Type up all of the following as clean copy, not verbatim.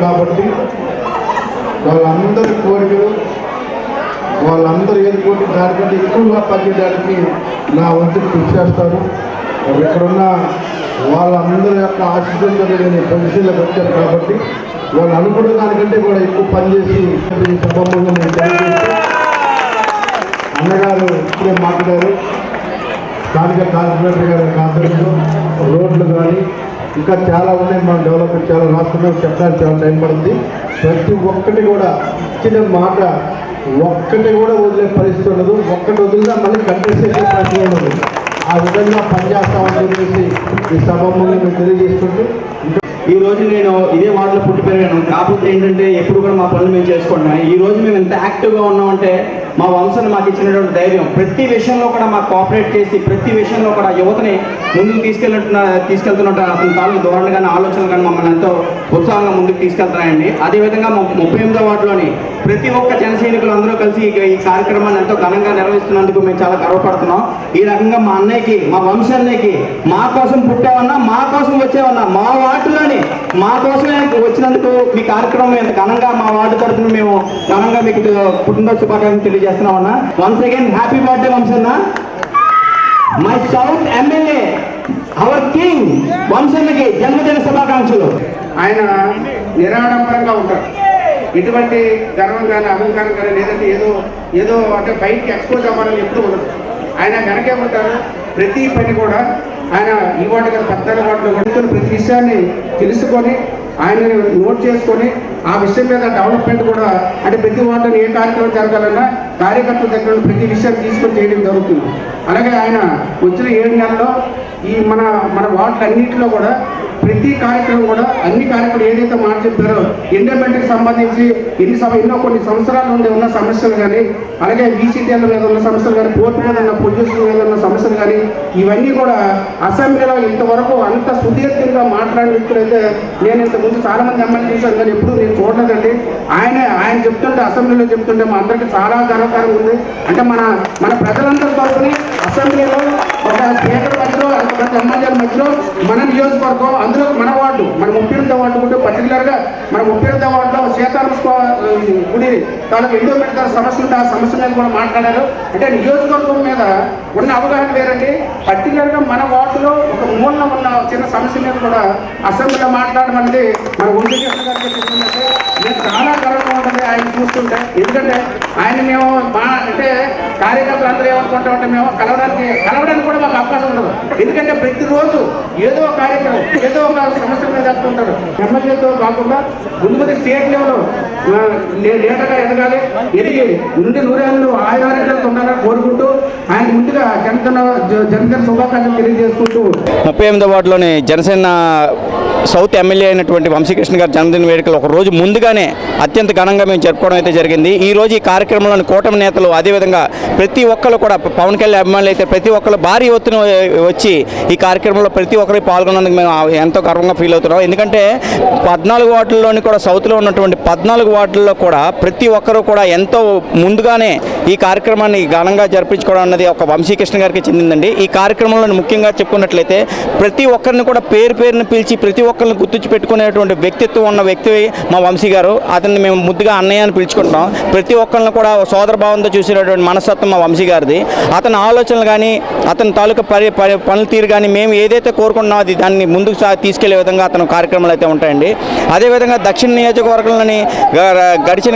కాబట్టి వాళ్ళందరి కోరికలు వాళ్ళందరూ ఏదుకోటి దానికంటే ఎక్కువగా పనిచేయడానికి నా వంతు కృషి చేస్తాను. ఇక్కడున్న వాళ్ళందరి యొక్క ఆశీస్సులతో నేను పొజిషన్లోకి వచ్చాను కాబట్టి వాళ్ళు అనుకున్న దానికంటే కూడా ఎక్కువ పనిచేసి ఈ సభలో నేను తెలియజేస్తూ అన్నగారు ఇప్పుడే మాట్లాడారు. స్థానిక కార్పొరేటర్ గారి ఆధ్వర్యంలో రోడ్లు కానీ ఇంకా చాలా ఉన్నాయి. మనం డెవలప్మెంట్ చాలా రాష్ట్రంలో చెప్పడానికి చాలా టైం పడుతుంది. ప్రతి ఒక్కటి కూడా ఇచ్చిన మాట ఒక్కటి కూడా వదిలే పరిస్థితి ఉండదు. ఒక్కటి వదిలినా మళ్ళీ కంటెస్ట్ చేసే ప్రశ్న ఉండదు. ఆ విధంగా పనిచేస్తామని చెప్పేసి ఈ సభ ముందు మేము తెలియజేసుకుంటూ ఈ రోజు నేను ఇదే వార్డులో పుట్టి పెరిగాను. కాకపోతే ఏంటంటే ఎప్పుడు కూడా మా పనులు మేము చేసుకుంటున్నాం. ఈ రోజు మేము ఎంత యాక్టివ్గా ఉన్నామంటే మా వంశాన్ని మాకు ఇచ్చినటువంటి ధైర్యం, ప్రతి విషయంలో కూడా మాకు కోఆపరేట్ చేసి ప్రతి విషయంలో కూడా యువతని ముందుకు తీసుకెళ్తున్నట్టు అతని తాలూకు ధోరణి కానీ ఆలోచనలు కానీ మమ్మల్ని ఎంతో ఉత్సాహంగా ముందుకు తీసుకెళ్తున్నాయండి. అదేవిధంగా 38వ వార్డులోని ప్రతి ఒక్క జన సైనికులు అందరూ కలిసి ఈ కార్యక్రమాన్ని ఎంతో ఘనంగా నిర్వహిస్తున్నందుకు మేము చాలా గర్వపడుతున్నాం. ఈ రకంగా మా అన్నయ్యకి, మా వంశాన్నయ్యకి మా కోసం పుట్టామన్నా, మా కోసం వచ్చామన్నా, మా వార్డులోని మా కోసమే వచ్చినందుకు మీ కార్యక్రమం ఎంత ఘనంగా మా వార్డు తరఫున మేము ఘనంగా మీకు పుట్టినరోజు శుభాకాంక్షలు తెలియజేస్తున్నామన్నా. వన్స్ అగైన్ హ్యాపీ బర్త్డే వంశన్న. My south MLA our king వంశన్నకి జన్మదిన శుభాకాంక్షలు. ఆయన నిరాడంబరంగా ఉంటారు. ఎటువంటి గర్వం కానీ అహంకారం కానీ లేదంటే ఏదో అంటే బయటికి ఎక్స్పోజ్ అవ్వాలని ఎప్పుడు ఉండదు. ఆయన వెనకే ఉంటారు. ప్రతి పని కూడా ఆయన ఈ వార్డు గారు 14 వార్డులో కూడా ప్రతి విషయాన్ని తెలుసుకొని ఆయన నోట్ చేసుకొని ఆ విషయం మీద డెవలప్మెంట్ కూడా అంటే ప్రతి వార్డులో ఏ కార్యక్రమం జరగాలన్నా కార్యకర్తల దగ్గర ప్రతి విషయాన్ని తీసుకొని చేయడం జరుగుతుంది. అలాగే ఆయన వచ్చిన 7 నెలల్లో ఈ మన వార్డులన్నింటిలో కూడా ప్రతి కార్యక్రమం కూడా అన్ని కార్యక్రమాలు ఏదైతే మాట చెప్పారో ఎండోమెంట్కి సంబంధించి ఎన్నో కొన్ని సంవత్సరాల నుండి ఉన్న సమస్యలు కానీ, అలాగే వీసీటీల మీద ఉన్న సమస్యలు కానీ, కోర్టు మీద ఉన్న పొల్యూషన్ మీద ఉన్న సమస్యలు కానీ ఇవన్నీ కూడా అసెంబ్లీలో ఇంతవరకు అంత సుదీర్ఘంగా మాట్లాడిన వ్యక్తులైతే నేను ఇంతకుముందు చాలామంది ఎమ్మెల్యే చూశాను కానీ ఎప్పుడు నేను చూడలేదండి. ఆయన చెప్తుంటే అసెంబ్లీలో చెప్తుంటే మా అందరికీ చాలా గర్వకారంగా ఉంది. అంటే మన ప్రజలందరి తరఫుని అసెంబ్లీలో ఒక స్పీకర్ మధ్యలో అంతమంది ఎమ్మెల్యేల మధ్యలో మన నియోజకవర్గం అందులో మన వార్డు మన 38వ వార్డు కూడా పర్టికులర్గా మన 38వ వార్డులో సీతారామ గుడి తాలూకు ఎండోమెంట్ సమస్య ఉంటే ఆ సమస్య మీద కూడా మాట్లాడారు. అంటే నియోజకవర్గం మీద ఉన్న అవగాహన వేరండి. పర్టికులర్గా మన వార్డులో ఒక మూలన ఉన్న చిన్న సమస్య మీద కూడా అసెంబ్లీలో మాట్లాడడం అనేది మన వంశీకృష్ణ గారికి చెప్తుందంటే నేను చాలా గర్వంగా ఉంటుంది ఆయన చూస్తుంటే. ఎందుకంటే ఆయన మేము అంటే కార్యకర్తలు అందరూ ఏమనుకుంటామంటే మేము కలవడానికి కూడా మాకు అవకాశం ఉండదు. ఎందుకంటే ప్రతిరోజు ఏదో ఒక కార్యక్రమం ఏదో ఒక సమస్య మీద జరుపుతుంటారు. ఎమ్మెల్యేతో కాకుండా ముందు స్టేట్ లెవెల్ లీడర్గా ఎదగాలి, ఎదిగి నుండి నూరేళ్ళు ఆయురారోగ్యాలతో ఉండాలని కోరుకుంటూ ఆయన ముందుగా జనసేన శుభాకాంక్షలు తెలియజేసుకుంటూ 38వ వార్డులోని జనసేన సౌత్ ఎమ్మెల్యే అయినటువంటి వంశీకృష్ణ గారి జన్మదిన వేడుకలు ఒక రోజు ముందుగానే అత్యంత ఘనంగా మేము జరుపుకోవడం అయితే జరిగింది. ఈ రోజు ఈ కార్యక్రమంలోని కూటమి నేతలు అదేవిధంగా ప్రతి ఒక్కరు కూడా పవన్ కళ్యాణ్ అభిమానులు అయితే ప్రతి ఒక్కరు భారీ ఎత్తున వచ్చి ఈ కార్యక్రమంలో ప్రతి ఒక్కరికి పాల్గొన్నందుకు మేము ఎంతో గర్వంగా ఫీల్ అవుతున్నాం. ఎందుకంటే 14 వార్డుల్లోని కూడా సౌత్లో ఉన్నటువంటి 14 వార్డుల్లో కూడా ప్రతి ఒక్కరూ కూడా ఎంతో ముందుగానే ఈ కార్యక్రమాన్ని ఘనంగా జరిపించుకోవడం అన్నది ఒక వంశీకృష్ణ గారికి చెందిందండి. ఈ కార్యక్రమంలో ముఖ్యంగా చెప్పుకున్నట్లయితే ప్రతి ఒక్కరిని కూడా పేరుని పిలిచి ప్రతి ఒక్కరిని గుర్తించి పెట్టుకునేటువంటి వ్యక్తిత్వం ఉన్న వ్యక్తి మా వంశీ గారు. అతన్ని మేము ముద్దుగా అన్నయ్య అని పిలుచుకుంటాం. ప్రతి ఒక్కరిని కూడా సోదర భావంతో చూసినటువంటి మనస్తత్వం మా వంశీ గారిది. అతని ఆలోచనలు కానీ అతని తాలూకా పనుల తీరు కానీ మేము ఏదైతే కోరుకుంటున్నామో అది దాన్ని ముందుకు తీసుకెళ్లే విధంగా అతని కార్యక్రమాలు అయితే ఉంటాయండి. అదేవిధంగా దక్షిణ నియోజకవర్గంలోని గడిచిన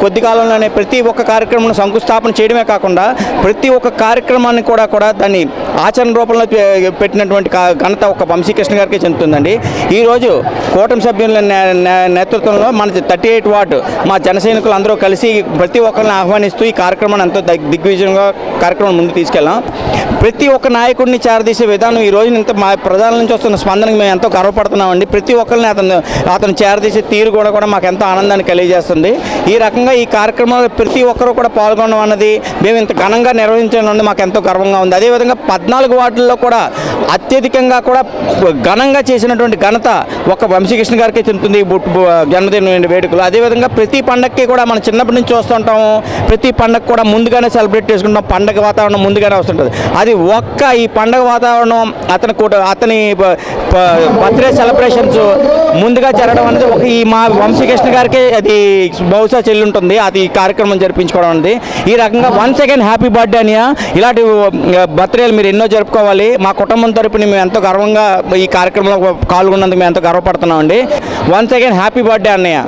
కొద్ది కాలంలోనే ప్రతి ఒక్క కార్యక్రమం శంకుస్థాపన చేయడమే కాకుండా ప్రతి ఒక్క కార్యక్రమాన్ని కూడా దాన్ని ఆచరణ రూపంలో పెట్టినటువంటి ఘనత ఒక వంశీకృష్ణ గారికి చెందుతుందండి. ఈరోజు కూటమి సభ్యుల నేతృత్వంలో మన 38 వార్డు మా జన సైనికులు అందరూ కలిసి ప్రతి ఒక్కరిని ఆహ్వానిస్తూ ఈ కార్యక్రమాన్ని ఎంతో దిగ్విజయంగా కార్యక్రమం ముందు తీసుకెళ్ళాం. ప్రతి ఒక్క నాయకుడిని చేరదీసే విధానం ఈ రోజు ఇంత మా ప్రజల నుంచి వస్తున్న స్పందనకు మేము ఎంతో గర్వపడుతున్నామండి. ప్రతి ఒక్కరిని అతను చేరదీసే తీరు కూడా మాకు ఎంతో ఆనందాన్ని కలిగజేస్తుంది. ఈ రకంగా ఈ కార్యక్రమంలో ప్రతి ఒక్కరూ కూడా పాల్గొనడం అన్నది మేము ఇంత ఘనంగా నిర్వహించడం మాకు ఎంతో గర్వంగా ఉంది. అదేవిధంగా 14 వార్డుల్లో కూడా అత్యధికంగా కూడా ఘనంగా చేసినటువంటి ఘనత ఒక వంశీకృష్ణ గారికి చెందుతుంది జన్మదిన వేడుకలు. అదేవిధంగా ప్రతి పండగకి కూడా మనం చిన్నప్పటి నుంచి చూస్తుంటాము, ప్రతి పండగ కూడా ముందుగానే సెలబ్రేట్ చేసుకుంటాం, పండగ వాతావరణం ముందుగానే వస్తుంటుంది. అది ఒక్క ఈ పండగ వాతావరణం అతని బర్త్డే సెలబ్రేషన్స్ ముందుగా జరగడం అనేది ఒక ఈ మా వంశీకృష్ణ గారికి అది బహుశా చెల్లి ఉంటుంది. అది ఈ కార్యక్రమం జరిపించుకోవడం ఉంది. ఈ రకంగా వన్స్ అగైన్ హ్యాపీ బర్త్డే అనియా. ఇలాంటి బర్త్డేలు మీరు ఎన్నో జరుపుకోవాలి. మా కుటుంబం తరపున మేము ఎంతో గర్వంగా ఈ కార్యక్రమంలో పాల్గొన్నందుకు మేము ఎంతో గర్వపడుతున్నామండి. వన్స్ అగైన్ హ్యాపీ బర్త్డే అన్నయ్య.